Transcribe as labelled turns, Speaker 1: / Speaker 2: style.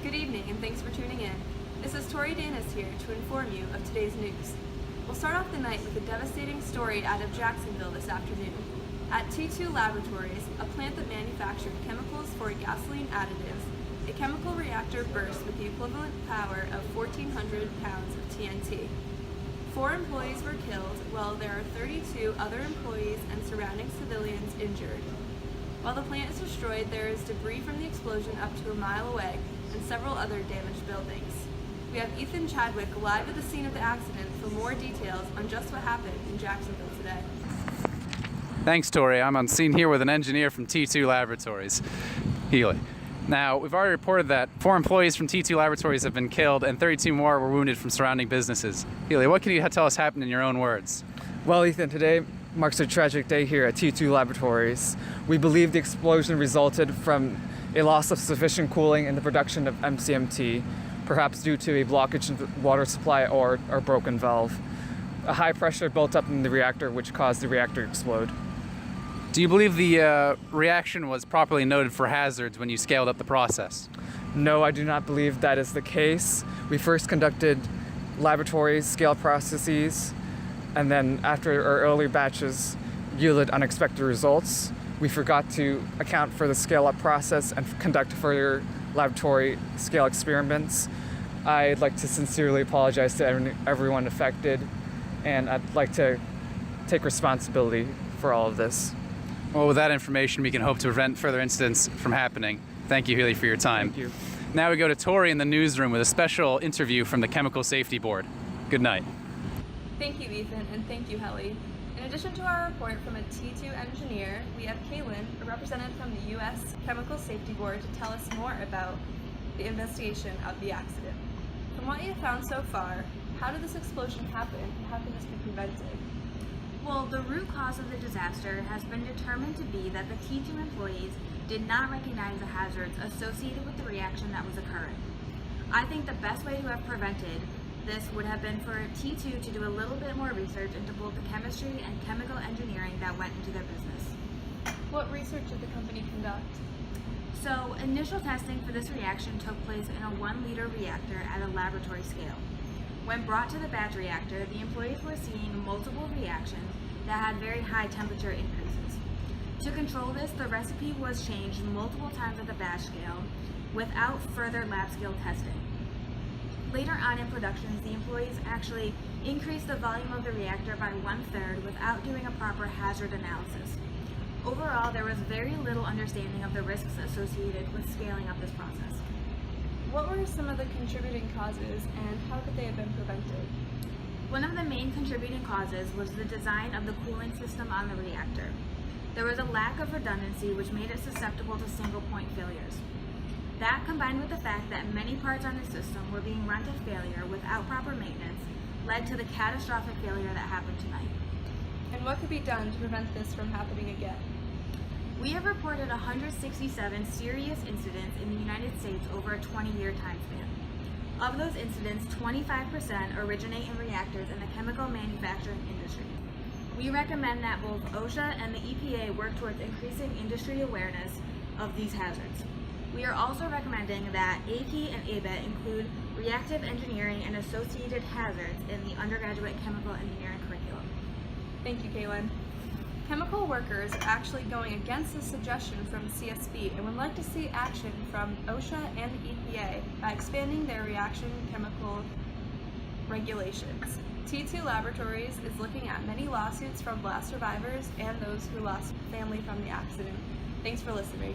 Speaker 1: Good evening and thanks for tuning in. This is Tori Danis here to inform you of today's news. We'll start off the night with a devastating story out of Jacksonville this afternoon. At T2 Laboratories, a plant that manufactured chemicals for gasoline additives, a chemical reactor burst with the equivalent power of 1,400 pounds of TNT. 4 employees were killed, while there are 32 other employees and surrounding civilians injured. While the plant is destroyed, there is debris from the explosion up to a mile away and several other damaged buildings. We have Ethan Chadwick live at the scene of the accident for more details on just what happened in Jacksonville today.
Speaker 2: Thanks, Tori. I'm on scene here with an engineer from T2 Laboratories, Healy. Now, we've already reported that 4 employees from T2 Laboratories have been killed and 32 more were wounded from surrounding businesses. Healy, what can you tell us happened in your own words?
Speaker 3: Well, Ethan, today marks a tragic day here at T2 Laboratories. We believe the explosion resulted from a loss of sufficient cooling in the production of MCMT, perhaps due to a blockage in the water supply or a broken valve. A high pressure built up in the reactor which caused the reactor to explode.
Speaker 2: Do you believe the reaction was properly noted for hazards when you scaled up the process?
Speaker 3: No, I do not believe that is the case. We first conducted laboratory scale processes, and then after our earlier batches yielded unexpected results, we forgot to account for the scale-up process and conduct further laboratory scale experiments. I'd like to sincerely apologize to everyone affected, and I'd like to take responsibility for all of this.
Speaker 2: Well, with that information, we can hope to prevent further incidents from happening. Thank you, Healy, for your time.
Speaker 3: Thank you.
Speaker 2: Now we go to Tori in the newsroom with a special interview from the Chemical Safety Board. Good night.
Speaker 1: Thank you, Ethan, and thank you, Helly. In addition to our report from a T2 engineer, we have Kaylin, a representative from the U.S. Chemical Safety Board, to tell us more about the investigation of the accident. From what you have found so far, how did this explosion happen, and how can this be prevented?
Speaker 4: Well, the root cause of the disaster has been determined to be that the T2 employees did not recognize the hazards associated with the reaction that was occurring. I think the best way to have prevented this would have been for T2 to do a little bit more research into both the chemistry and chemical engineering that went into their business.
Speaker 1: What research did the company conduct?
Speaker 4: So, initial testing for this reaction took place in a 1-liter reactor at a laboratory scale. When brought to the batch reactor, the employees were seeing multiple reactions that had very high temperature increases. To control this, the recipe was changed multiple times at the batch scale without further lab scale testing. Later on in productions, the employees actually increased the volume of the reactor by 1/3 without doing a proper hazard analysis. Overall, there was very little understanding of the risks associated with scaling up this process.
Speaker 1: What were some of the contributing causes, and how could they have been prevented?
Speaker 4: One of the main contributing causes was the design of the cooling system on the reactor. There was a lack of redundancy which made it susceptible to single-point failures. That, combined with the fact that many parts on the system were being run to failure without proper maintenance, led to the catastrophic failure that happened tonight.
Speaker 1: And what could be done to prevent this from happening again?
Speaker 4: We have reported 167 serious incidents in the United States over a 20-year time span. Of those incidents, 25% originate in reactors in the chemical manufacturing industry. We recommend that both OSHA and the EPA work towards increasing industry awareness of these hazards. We are also recommending that AP and ABET include reactive engineering and associated hazards in the undergraduate chemical engineering curriculum.
Speaker 1: Thank you, Kaylin. Chemical workers are actually going against the suggestion from CSB and would like to see action from OSHA and the EPA by expanding their reaction chemical regulations. T2 Laboratories is looking at many lawsuits from blast survivors and those who lost family from the accident. Thanks for listening.